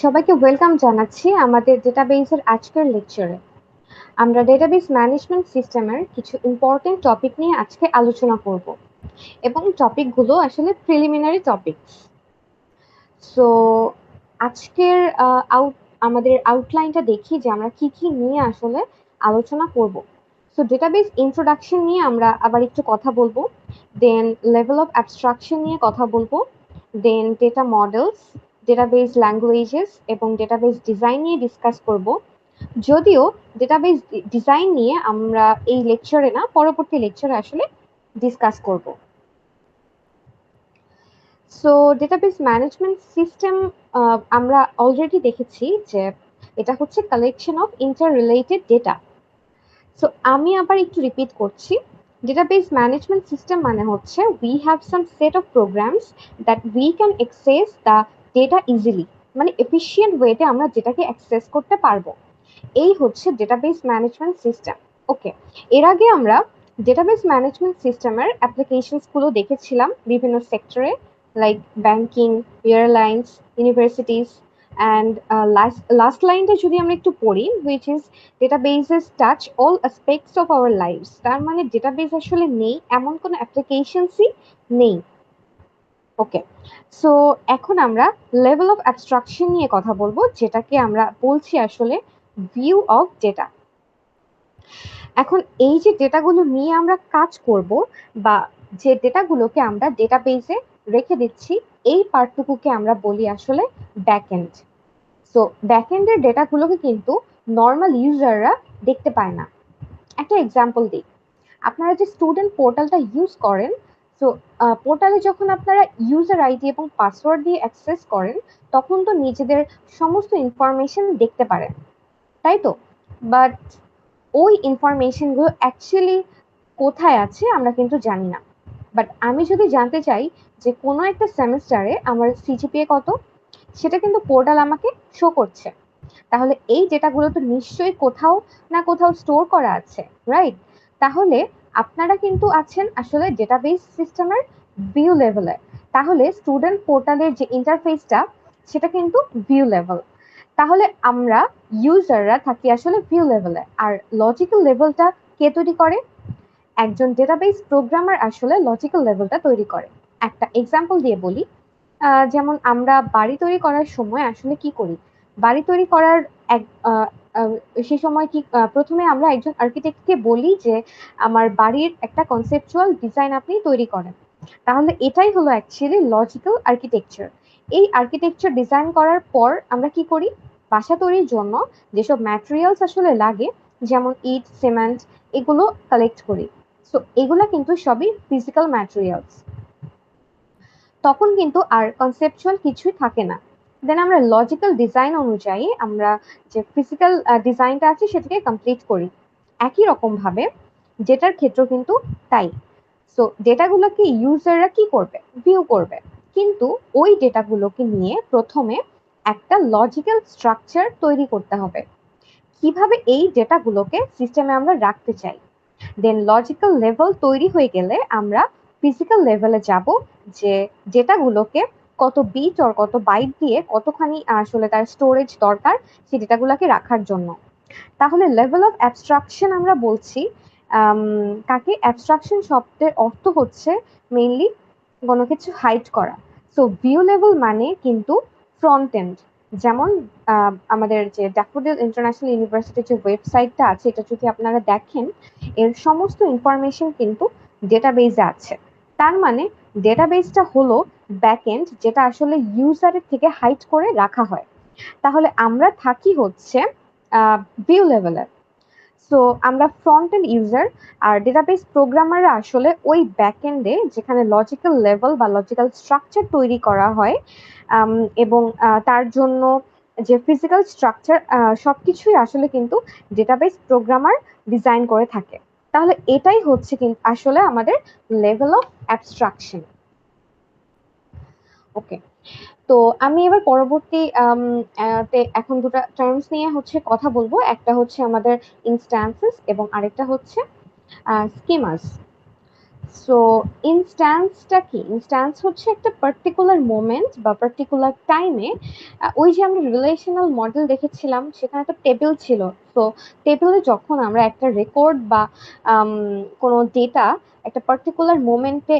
সবাইকে ওয়েলকাম জানাচ্ছি আমাদের ডেটাবেসের আজকের লেকচারে। আমরা ডেটাবেস ম্যানেজমেন্ট সিস্টেমের কিছু ইম্পর্টেন্ট টপিক নিয়ে আজকে আলোচনা করব এবং টপিকগুলো আসলে প্রিলিমিনারি টপিকস। সো আজকের আমাদের আউটলাইনটা দেখি যে আমরা কি কি নিয়ে আসলে আলোচনা করব। সো ডেটাবেস ইন্ট্রোডাকশন নিয়ে আমরা আবার একটু কথা বলবো, দেন লেভেল অফ অ্যাবস্ট্রাকশন নিয়ে কথা বলবো, দেন ডেটা মডেলস, ডেটাবেস ল্যাঙ্গুয়েজেস এবং ডেটাবেস ডিজাইন নিয়ে ডিসকাস করব। যদিও ডেটাবেস ডিজাইন নিয়ে আমরা এই লেকচারে না, পরবর্তী লেকচারে আসলে ডিসকাস করব। সো ডেটাবেস ম্যানেজমেন্ট সিস্টেম আমরা অলরেডি দেখেছি যে এটা হচ্ছে collection of inter related data. So আমি আবার একটু রিপিট করছি, ডেটাবেস ম্যানেজমেন্ট সিস্টেম মানে হচ্ছে we have some set of programs that we can access the data easily, মানে এফিশিয়েন্ট ওয়েতে আমরা ডেটাকে অ্যাক্সেস করতে পারবো। এই হচ্ছে ডেটাবেস ম্যানেজমেন্ট সিস্টেম। ওকে, এর আগে আমরা ডেটাবেস ম্যানেজমেন্ট সিস্টেমের অ্যাপ্লিকেশনস গুলো দেখেছিলাম বিভিন্ন সেক্টরে, like banking, airlines, universities and last লাইনটা যদি আমরা একটু পড়ি, which is databases touch all aspects of our lifes. তার মানে ডেটাবেস আসলে নেই এমন কোনো অ্যাপ্লিকেশনসই নেই। ওকে, সো এখন আমরা লেভেল অফ অ্যাবস্ট্রাকশন নিয়ে কথা বলবো, যেটাকে আমরা বলছি আসলে ভিউ অফ ডেটা। এখন এই যে ডেটাগুলো নিয়ে আমরা কাজ করব বা যে ডেটাগুলোকে আমরা ডেটাবেসে রেখে দিচ্ছি, এই পার্টটুকুকে আমরা বলি আসলে ব্যাকএন্ড। সো ব্যাকএন্ডের ডেটাগুলোকে কিন্তু নর্মাল ইউজাররা দেখতে পায় না। একটা এক্সাম্পল দিই, আপনারা যে স্টুডেন্ট পোর্টালটা ইউজ করেন, সো পোর্টালে যখন আপনারা ইউজার আইডি এবং পাসওয়ার্ড দিয়ে অ্যাক্সেস করেন, তখন তো নিজেদের সমস্ত ইনফরমেশন দেখতে পারেন, তাই তো? বাট ওই ইনফরমেশনগুলো অ্যাকচুয়ালি কোথায় আছে আমরা কিন্তু জানি না। বাট আমি যদি জানতে চাই যে কোনো একটা সেমিস্টারে আমার সিজিপিএ কত, সেটা কিন্তু পোর্টাল আমাকে শো করছে। তাহলে এই ডেটাগুলো তো নিশ্চয়ই কোথাও না কোথাও স্টোর করা আছে, রাইট? তাহলে আপনারা কিন্তু আছেন আসলে ডেটাবেস সিস্টেমের ভিউ লেভেলে। তাহলে স্টুডেন্ট পোর্টালের যে ইন্টারফেসটা, সেটা কিন্তু ভিউ লেভেল। তাহলে আমরা ইউজাররা থাকি আসলে ভিউ লেভেলে। আর লজিক্যাল লেভেলটা কে তৈরি করে? একজন ডেটাবেস প্রোগ্রামার আসলে লজিক্যাল লেভেলটা তৈরি করে। একটা এক্সাম্পল দিয়ে বলি, যেমন আমরা বাড়ি তৈরি করার সময় আসলে কি করি? বাড়ি তৈরি করার এক আহ, আহ, সে সময় কি প্রথমে আমরা একজন আর্কিটেক্টকে বলি যে আমার বাড়ির একটা কনসেপচুয়াল ডিজাইন আপনি তৈরি করেন। তাহলে এটাই হলো অ্যাকচুয়ালি লজিক্যাল আর্কিটেকচার। এই আর্কিটেকচার ডিজাইন করার পর আমরা কি করি? বাসা তৈরির জন্য যেসব ম্যাটেরিয়ালস আসলে লাগে, যেমন ইট, সিমেন্ট, এগুলো কালেক্ট করি। সো এগুলা কিন্তু সবই ফিজিক্যাল ম্যাটেরিয়ালস। তখন কিন্তু আর কনসেপচুয়াল কিছুই থাকে না। দেন আমরা লজিক্যাল ডিজাইন অনুযায়ী আমরা যে ফিজিক্যাল ডিজাইনটা আছে সেটাকে কমপ্লিট করি। একই রকম ভাবে ডেটার ক্ষেত্র কিন্তু তাই। সো ডেটাগুলোকে ইউজাররা কি করবে? ভিউ করবে। কিন্তু ওই ডেটাগুলোকে নিয়ে প্রথমে একটা লজিক্যাল স্ট্রাকচার তৈরি করতে হবে, কিভাবে এই ডেটাগুলোকে সিস্টেমে আমরা রাখতে চাই। দেন লজিক্যাল লেভেল তৈরি হয়ে গেলে আমরা ফিজিক্যাল লেভেলে যাব, যে ডেটাগুলোকে কত বিট আর কত বাইট দিয়ে কতখানি আসলে তার স্টোরেজ দরকার সেই ডেটাগুলোকে রাখার জন্য। তাহলে লেভেল অফ অ্যাবস্ট্রাকশন আমরা বলছি কাকে? অ্যাবস্ট্রাকশন শব্দের অর্থ হচ্ছে মেইনলি কোনো কিছু হাইড করা। সো ভিউ লেভেল মানে কিন্তু ফ্রন্ট এন্ড। যেমন আমাদের যে ড্যাফোডিল ইন্টারন্যাশনাল ইউনিভার্সিটির যে ওয়েবসাইটটা আছে, এটা যদি আপনারা দেখেন, এর সমস্ত ইনফরমেশন কিন্তু ডেটাবেজে আছে। তার মানে ডেটাবেসটা হলো ব্যাকএন্ড, যেটা আসলে ইউজারের থেকে হাইড করে রাখা হয়। তাহলে আমরা থাকি হচ্ছে ভিউ লেভেলে। সো আমরা ফ্রন্ট এন্ড ইউজার, আর ডেটাবেস প্রোগ্রামাররা আসলে ওই ব্যাকএন্ডে যেখানে লজিক্যাল লেভেল বা লজিক্যাল স্ট্রাকচার তৈরি করা হয়, এবং তার জন্য যে ফিজিক্যাল স্ট্রাকচার, সবকিছুই আসলে কিন্তু ডেটাবেস প্রোগ্রামার ডিজাইন করে থাকে। তাহলে এটাই হচ্ছে কিন্তু আসলে আমাদের লেভেল অফ অ্যাবস্ট্রাকশন। ওকে, তো আমি এবার পরবর্তী এখন দুটো টার্মস নিয়ে হচ্ছে কথা বলবো। একটা হচ্ছে আমাদের ইনস্ট্যান্সেস এবং আরেকটা হচ্ছে স্কিমাস। সো ইনস্ট্যান্সটা কি? ইনস্ট্যান্স হচ্ছে একটা পার্টিকুলার মোমেন্ট বা পার্টিকুলার টাইমে ওই যে আমরা রিলেশনাল মডেল দেখেছিলাম সেখানে তো টেবিল ছিল। তো টেবিলে যখন আমরা একটা রেকর্ড বা আম, কোনো ডেটা একটা পার্টিকুলার মোমেন্টে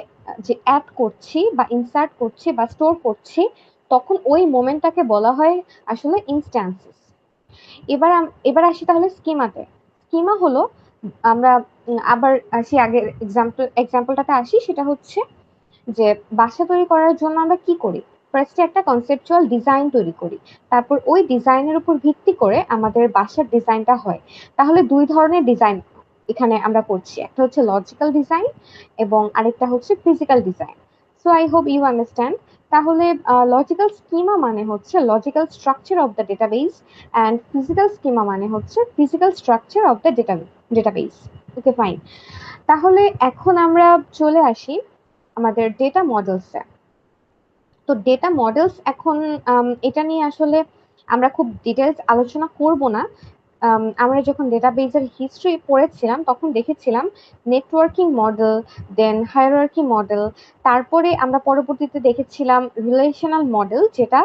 যে অ্যাড করছি বা ইনসার্ট করছি বা স্টোর করছি, তখন ওই মোমেন্টটাকে বলা হয় আসলে ইনস্ট্যান্সেস। এবার আসি তাহলে স্কিমাতে। স্কিমা হলো আমরা আবার আসি আগের এক্সাম্পলটাতে আসি, সেটা হচ্ছে যে বাসা তৈরি করার জন্য আমরা কি করি? ফার্স্টে একটা কনসেপচুয়াল ডিজাইন তৈরি করি, তারপর ওই ডিজাইনের উপর ভিত্তি করে আমাদের বাসার ডিজাইনটা হয়। তাহলে দুই ধরনের ডিজাইন এখানে আমরা করছি, একটা হচ্ছে লজিক্যাল ডিজাইন এবং আরেকটা হচ্ছে physical design. So I hope you understand. তাহলে লজিক্যাল স্কিমা মানে হচ্ছে logical structure of the database, and physical schema মানে হচ্ছে physical structure of the database. Okay, fine. তাহলে এখন আমরা চলে আসি আমাদের ডেটা মডেলসে। তো ডেটা মডেলস এখন এটা নিয়ে আসলে আমরা খুব ডিটেলস আলোচনা করব না। আমরা যখন ডেটাবেজের হিস্ট্রি পড়েছিলাম তখন দেখেছিলাম নেটওয়ার্কিং মডেল, দেন হায়ারার্কি মডেল, তারপরে আমরা পরবর্তীতে দেখেছিলাম রিলেশনাল মডেল, যেটা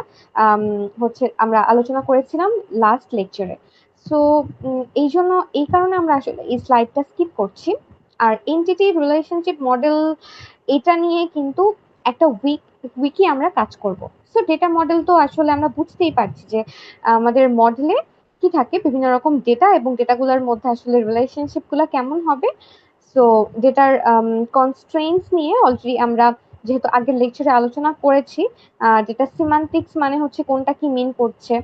হচ্ছে আমরা আলোচনা করেছিলাম লাস্ট লেকচারে। সো এই জন্য এই কারণে আমরা আসলে এই স্লাইডটা স্কিপ করছি। আর এন্টিটি রিলেশনশিপ মডেল, এটা নিয়ে কিন্তু একটা উইকি আমরা কাজ করব। সো ডেটা মডেল তো আসলে আমরা বুঝতেই পারছি যে আমাদের মডেলে কি থাকে, বিভিন্ন রকম ডেটা, এবং ডেটাগুলোর মধ্যে আসলে রিলেশনশিপ গুলা কেমন হবে। সো ডেটার কনস্ট্রেইনস নিয়ে অলরেডি আমরা যেহেতু আগের লেকচারে আলোচনা করেছি, ডেটা সিমান্টিক্স মানে হচ্ছে কোনটা কি মিন করছে।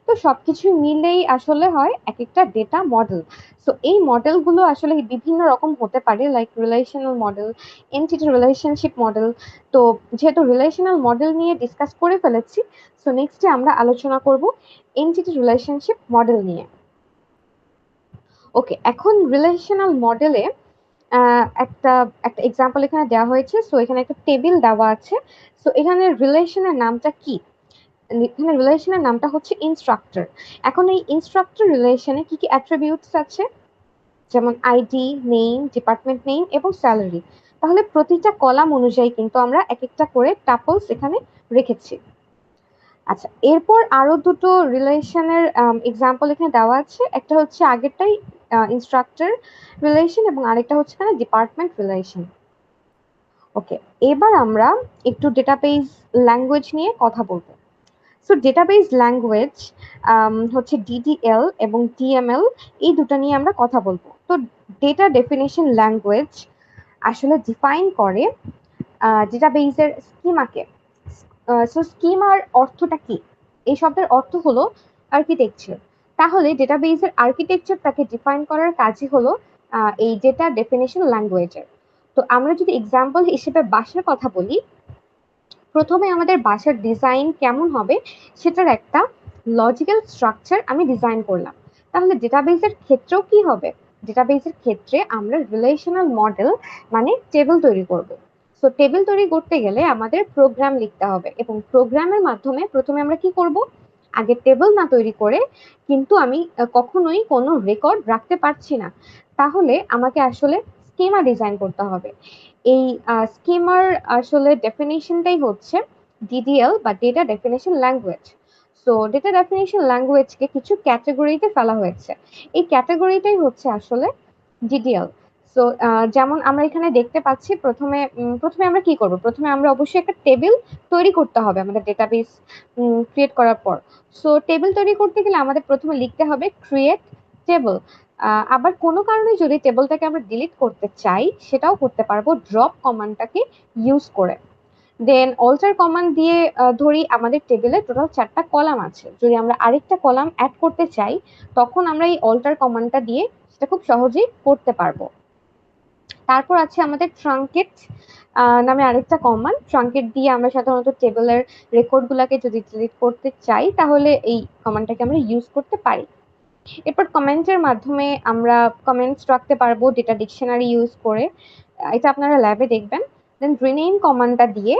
তো সবকিছু মিলেই আসলে হয় এক একটা ডেটা মডেল। সো এই মডেলগুলো আসলে বিভিন্ন রকম হতে পারে, like relational model, entity relationship model. তো যেহেতু রিলেশনাল মডেল নিয়ে ডিসকাস করে ফেলেছি, সো নেক্সটে আমরা আলোচনা করব এন্টিটি রিলেশনশিপ মডেল নিয়ে। ওকে, এখন রিলেশনাল মডেলে একটা একটা এক্সাম্পল এখানে দেওয়া হয়েছে। সো এখানে একটা টেবিল দেওয়া আছে। সো এখানে রিলেশনের নামটা কি? এখানে রিলেশনের নামটা হচ্ছে ইনস্ট্রাক্টর। এখন এই ইনস্ট্রাক্টর রিলেশনে কি কি অ্যাট্রিবিউটস আছে? যেমন আইডি, নেম, ডিপার্টমেন্ট নেম এবং স্যালারি। তাহলে প্রতিটা কলাম অনুযায়ী কিন্তু আমরা এক একটা করে টাপলস এখানে রেখেছি। আচ্ছা, এরপর আরো দুটো রিলেশনের এক্সাম্পল এখানে দেওয়া আছে। একটা হচ্ছে আগেরটাই ইনস্ট্রাক্টর রিলেশন, এবং আরেকটা হচ্ছে এখানে ডিপার্টমেন্ট রিলেশন। ওকে, এবার আমরা একটু ডেটাবেজ ল্যাঙ্গুয়েজ নিয়ে কথা বলবো। সো ডেটাবেজ ল্যাঙ্গুয়েজ হচ্ছে ডিডিএল এবং ডিএমএল, এই দুটো নিয়ে আমরা কথা বলবো। তো ডেটা ডেফিনেশন ল্যাঙ্গুয়েজ আসলে ডিফাইন করে ডেটাবেজের স্কিমাকে। সো স্কিমার অর্থটা কি? এই শব্দের অর্থ হলো আর্কিটেকচার। তাহলে ডেটাবেজের আর্কিটেকচারটাকে ডিফাইন করার কাজই হলো এই ডেটা ডেফিনেশন ল্যাঙ্গুয়েজের। তো আমরা যদি এক্সাম্পল হিসেবে বাসার কথা বলি, প্রথমে আমাদের বাসার ডিজাইন কেমন হবে সেটার একটা লজিক্যাল স্ট্রাকচার আমি ডিজাইন করলাম। তাহলে ডেটাবেজের ক্ষেত্রেও কি হবে? ডেটাবেজের ক্ষেত্রে আমরা রিলেশনাল মডেল মানে টেবিল তৈরি করব। সো টেবিল তৈরি করতে গেলে আমাদের প্রোগ্রাম লিখতে হবে, এবং প্রোগ্রামের মাধ্যমে প্রথমে আমরা কি করব? আগে টেবিল না তৈরি করে কিন্তু আমি কখনোই কোনো রেকর্ড রাখতে পারছি না। তাহলে আমাকে আসলে স্কিমা ডিজাইন করতে হবে। এই স্কিমার আসলে ডেফিনেশনটাই হচ্ছে ডিডিএল বা data definition language. So data definition ল্যাঙ্গুয়েজকে কিছু ক্যাটাগরিতে ফেলা হয়েছে। এই ক্যাটাগরিটাই হচ্ছে আসলে ডিডিএল। সো যেমন আমরা এখানে দেখতে পাচ্ছি, প্রথমে আমরা কি করব? প্রথমে আমরা অবশ্যই একটা টেবিল তৈরি করতে হবে আমাদের ডেটাবেস ক্রিয়েট করার পর। সো টেবিল তৈরি করতে গেলে আমাদের প্রথমে লিখতে হবে ক্রিয়েট টেবল। আবার কোনো কারণে যদি টেবলটাকে আমরা ডিলিট করতে চাই, সেটাও করতে পারবো ড্রপ কমান্ডটাকে ইউজ করে। দেন অল্টার কমান্ড দিয়ে ধরি আমাদের টেবিলে টোটাল 4টা কলাম আছে, যদি আমরা আরেকটা কলাম অ্যাড করতে চাই তখন আমরা এই অল্টার কমান্ডটা দিয়ে সেটা খুব সহজেই করতে পারবো। তারপর আছে আমাদের ট্রাঙ্কেট নামে আরেকটা কমান্ড। ট্রাঙ্কেট দিয়ে আমরা সাধারণত টেবিলের রেকর্ড গুলাকে যদি ডিলিট করতে চাই তাহলে এই কমান্ডটাকে আমরা ইউজ করতে পারি। এরপর কমেন্টের মাধ্যমে আমরা কমেন্টস রাখতে পারবো ডেটা ডিকশনারি ইউজ করে। এটা আপনারা ল্যাবে দেখবেন। দেন রিনেম কমান্ডটা দিয়ে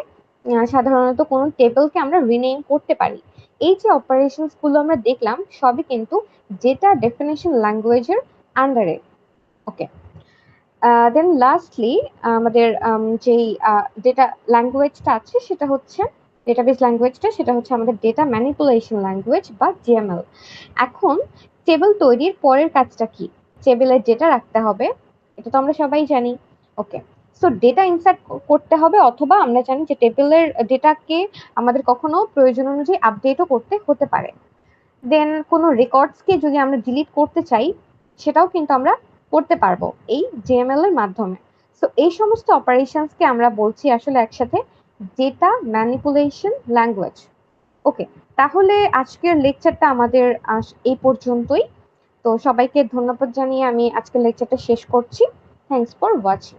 সাধারণত কোনো টেবিলকে আমরা রিনেম করতে পারি। এই যে অপারেশনস গুলো আমরা দেখলাম সবই কিন্তু ডেটা ডেফিনেশন ল্যাঙ্গুয়েজের আন্ডারে। ওকে, দেন লাস্টলি আমাদের যেই ডেটা ল্যাঙ্গুয়েজটা আছে সেটা হচ্ছে ডেটাবেস ল্যাঙ্গুয়েজটা, সেটা হচ্ছে আমাদের ডেটা ম্যানিপুলেশন ল্যাঙ্গুয়েজ বা জিএমএল। এখন টেবিল তৈরির পরের কাজটা কি? টেবিলের ডেটা রাখতে হবে, এটা তো আমরা সবাই জানি। ওকে, সো ডেটা ইনসার্ট করতে হবে, অথবা আমরা জানি যে টেবিলের ডেটাকে আমাদের কখনো প্রয়োজন অনুযায়ী আপডেটও করতে হতে পারে। দেন কোনো রেকর্ডসকে যদি আমরা ডিলিট করতে চাই, সেটাও কিন্তু আমরা করতে পারবো এই জিএমএল এর মাধ্যমে। সো এই সমস্ত অপারেশনসকে আমরা বলছি আসলে একসাথে ডেটা ম্যানিপুলেশন ল্যাঙ্গুয়েজ। ওকে, তাহলে আজকের লেকচারটা আমাদের এই পর্যন্তই। তো সবাইকে ধন্যবাদ জানিয়ে আমি আজকের লেকচারটা শেষ করছি। Thanks for watching.